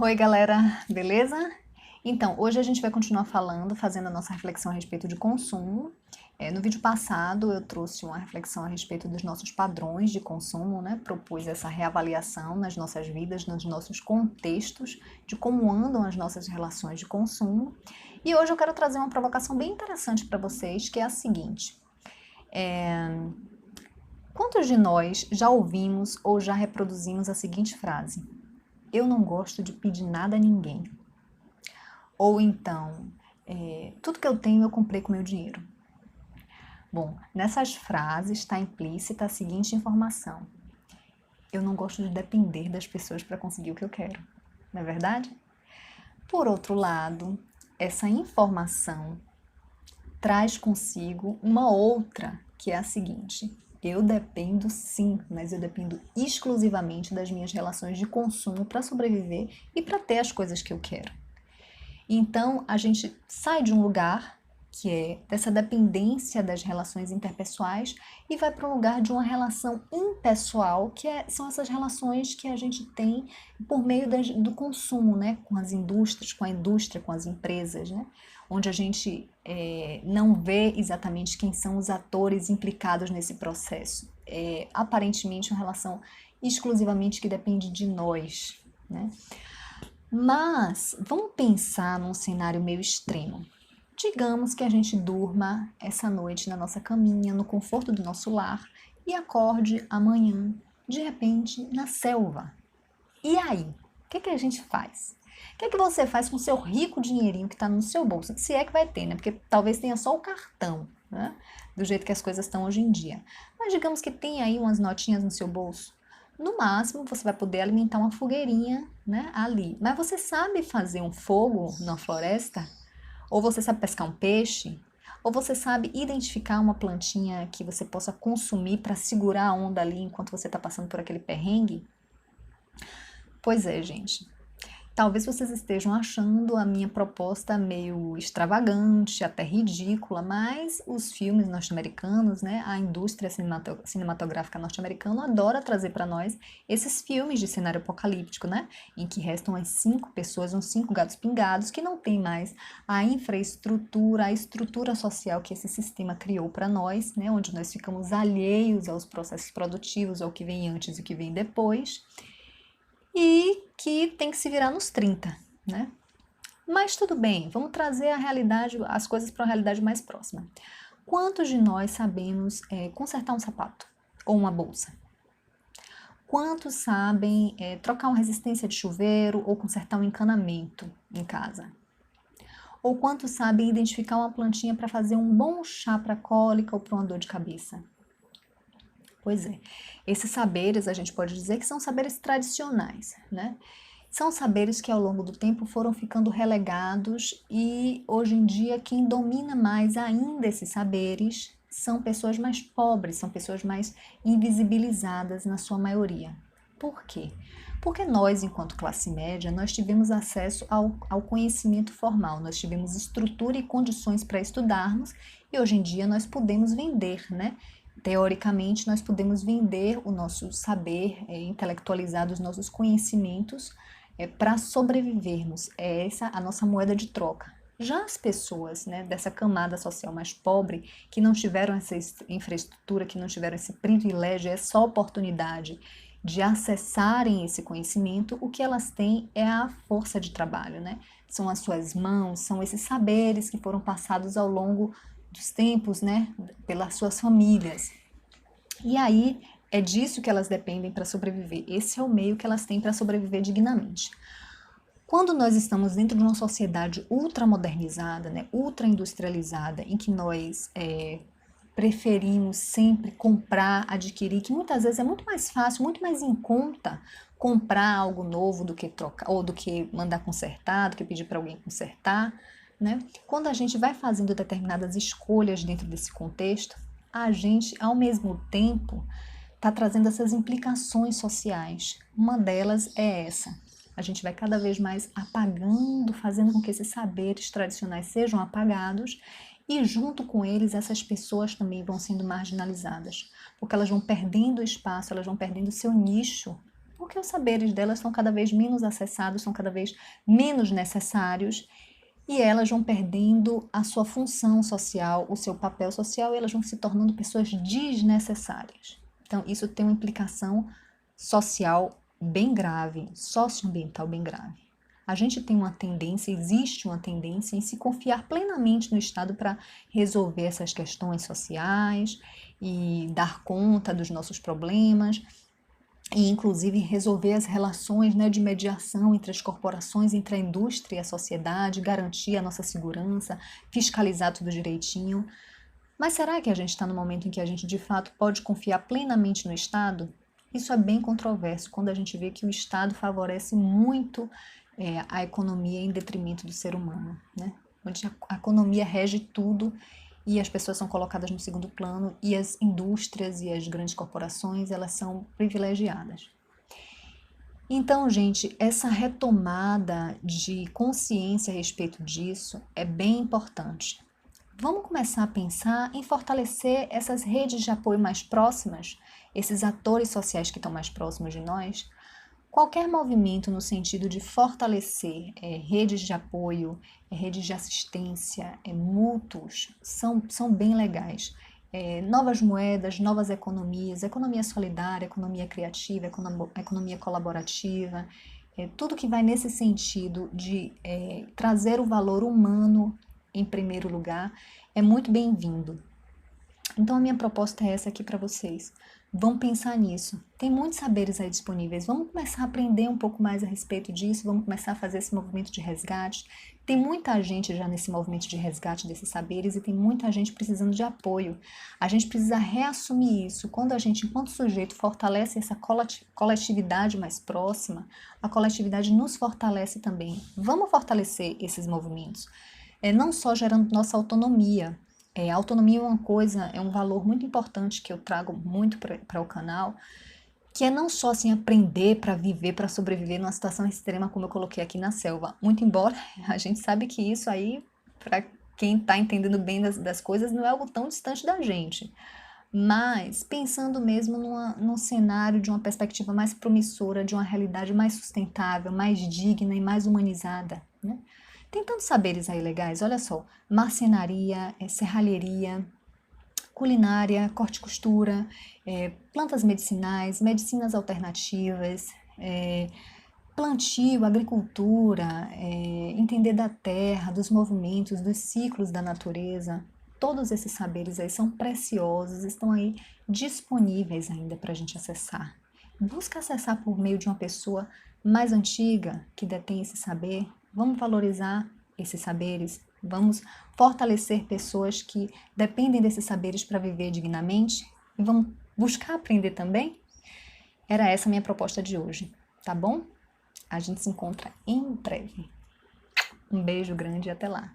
Oi, galera, beleza? Então, hoje a gente vai continuar fazendo a nossa reflexão a respeito de consumo. No vídeo passado eu trouxe uma reflexão a respeito dos nossos padrões de consumo, né? Propus essa reavaliação nas nossas vidas, nos nossos contextos, de como andam as nossas relações de consumo. E hoje eu quero trazer uma provocação bem interessante para vocês, que é a seguinte. Quantos de nós já ouvimos ou já reproduzimos a seguinte frase? Eu não gosto de pedir nada a ninguém. Ou então, tudo que eu tenho eu comprei com meu dinheiro. Bom, nessas frases está implícita a seguinte informação: eu não gosto de depender das pessoas para conseguir o que eu quero, não é verdade? Por outro lado, essa informação traz consigo uma outra, que é a seguinte: eu dependo sim, mas eu dependo exclusivamente das minhas relações de consumo para sobreviver e para ter as coisas que eu quero. Então, a gente sai de um lugar que é dessa dependência das relações interpessoais e vai para um lugar de uma relação impessoal, são essas relações que a gente tem por meio do consumo, né? Com as indústrias, com a indústria, com as empresas, né? Onde a gente não vê exatamente quem são os atores implicados nesse processo. É aparentemente uma relação exclusivamente que depende de nós, né? Mas vamos pensar num cenário meio extremo. Digamos que a gente durma essa noite na nossa caminha, no conforto do nosso lar e acorde amanhã, de repente, na selva. E aí? O que a gente faz? O que você faz com o seu rico dinheirinho que está no seu bolso? Se é que vai ter, né? Porque talvez tenha só o cartão, né? Do jeito que as coisas estão hoje em dia. Mas digamos que tem aí umas notinhas no seu bolso. No máximo, você vai poder alimentar uma fogueirinha, né, ali. Mas você sabe fazer um fogo na floresta? Ou você sabe pescar um peixe? Ou você sabe identificar uma plantinha que você possa consumir para segurar a onda ali enquanto você está passando por aquele perrengue? Pois é, gente. Talvez vocês estejam achando a minha proposta meio extravagante, até ridícula, mas os filmes norte-americanos, né, a indústria cinematográfica norte-americana adora trazer para nós esses filmes de cenário apocalíptico, né, em que restam as 5 pessoas, uns 5 gatos pingados, que não tem mais a infraestrutura, a estrutura social que esse sistema criou para nós, né, onde nós ficamos alheios aos processos produtivos, ao que vem antes e o que vem depois, e que tem que se virar nos 30, né? Mas tudo bem, vamos trazer a realidade, as coisas para uma realidade mais próxima. Quantos de nós sabemos consertar um sapato ou uma bolsa? Quantos sabem trocar uma resistência de chuveiro ou consertar um encanamento em casa? Ou quantos sabem identificar uma plantinha para fazer um bom chá para cólica ou para uma dor de cabeça? Pois é, esses saberes a gente pode dizer que são saberes tradicionais, né? São saberes que ao longo do tempo foram ficando relegados e hoje em dia quem domina mais ainda esses saberes são pessoas mais pobres, são pessoas mais invisibilizadas na sua maioria. Por quê? Porque nós, enquanto classe média, nós tivemos acesso ao conhecimento formal, nós tivemos estrutura e condições para estudarmos e hoje em dia nós podemos vender, né? Teoricamente, nós podemos vender o nosso saber, intelectualizar os nossos conhecimentos para sobrevivermos. É essa a nossa moeda de troca. Já as pessoas, né, dessa camada social mais pobre, que não tiveram essa infraestrutura, que não tiveram esse privilégio, essa oportunidade de acessarem esse conhecimento, o que elas têm é a força de trabalho, né? São as suas mãos, são esses saberes que foram passados ao longo dos tempos, né, pelas suas famílias. E aí é disso que elas dependem para sobreviver. Esse é o meio que elas têm para sobreviver dignamente. Quando nós estamos dentro de uma sociedade ultramodernizada, né, ultraindustrializada, em que nós preferimos sempre comprar, adquirir, que muitas vezes é muito mais fácil, muito mais em conta comprar algo novo do que trocar, ou do que mandar consertar, do que pedir para alguém consertar, né? Quando a gente vai fazendo determinadas escolhas dentro desse contexto, a gente, ao mesmo tempo, está trazendo essas implicações sociais. Uma delas é essa. A gente vai cada vez mais apagando, fazendo com que esses saberes tradicionais sejam apagados e junto com eles essas pessoas também vão sendo marginalizadas, porque elas vão perdendo espaço, elas vão perdendo seu nicho, porque os saberes delas são cada vez menos acessados, são cada vez menos necessários, e elas vão perdendo a sua função social, o seu papel social, e elas vão se tornando pessoas desnecessárias. Então, isso tem uma implicação social bem grave, socioambiental bem grave. A gente tem uma tendência, existe uma tendência em se confiar plenamente no Estado para resolver essas questões sociais e dar conta dos nossos problemas, e inclusive resolver as relações, né, de mediação entre as corporações, entre a indústria e a sociedade, garantir a nossa segurança, fiscalizar tudo direitinho. Mas será que a gente está no momento em que a gente de fato pode confiar plenamente no Estado? Isso é bem controverso quando a gente vê que o Estado favorece muito a economia em detrimento do ser humano, né? Onde a economia rege tudo e as pessoas são colocadas no segundo plano, e as indústrias e as grandes corporações, elas são privilegiadas. Então, gente, essa retomada de consciência a respeito disso é bem importante. Vamos começar a pensar em fortalecer essas redes de apoio mais próximas, esses atores sociais que estão mais próximos de nós. Qualquer movimento no sentido de fortalecer redes de apoio, redes de assistência, mútuos, são bem legais. Novas moedas, novas economias, economia solidária, economia criativa, economia colaborativa, tudo que vai nesse sentido de trazer o valor humano em primeiro lugar é muito bem-vindo. Então a minha proposta é essa aqui para vocês. Vamos pensar nisso. Tem muitos saberes aí disponíveis. Vamos começar a aprender um pouco mais a respeito disso. Vamos começar a fazer esse movimento de resgate. Tem muita gente já nesse movimento de resgate desses saberes e tem muita gente precisando de apoio. A gente precisa reassumir isso. Quando a gente, enquanto sujeito, fortalece essa coletividade mais próxima, a coletividade nos fortalece também. Vamos fortalecer esses movimentos. Não só gerando nossa autonomia. A autonomia é uma coisa, é um valor muito importante que eu trago muito para o canal, que é não só assim aprender para viver, para sobreviver numa situação extrema como eu coloquei aqui na selva. Muito embora a gente sabe que isso aí, para quem está entendendo bem das coisas, não é algo tão distante da gente. Mas pensando mesmo num cenário de uma perspectiva mais promissora, de uma realidade mais sustentável, mais digna e mais humanizada, né? Tem tantos saberes aí legais, olha só, marcenaria, serralheria, culinária, corte e costura, plantas medicinais, medicinas alternativas, plantio, agricultura, entender da terra, dos movimentos, dos ciclos da natureza. Todos esses saberes aí são preciosos, estão aí disponíveis ainda para a gente acessar. Busca acessar por meio de uma pessoa mais antiga que detém esse saber. Vamos valorizar esses saberes, vamos fortalecer pessoas que dependem desses saberes para viver dignamente e vamos buscar aprender também. Era essa a minha proposta de hoje, tá bom? A gente se encontra em breve. Um beijo grande e até lá!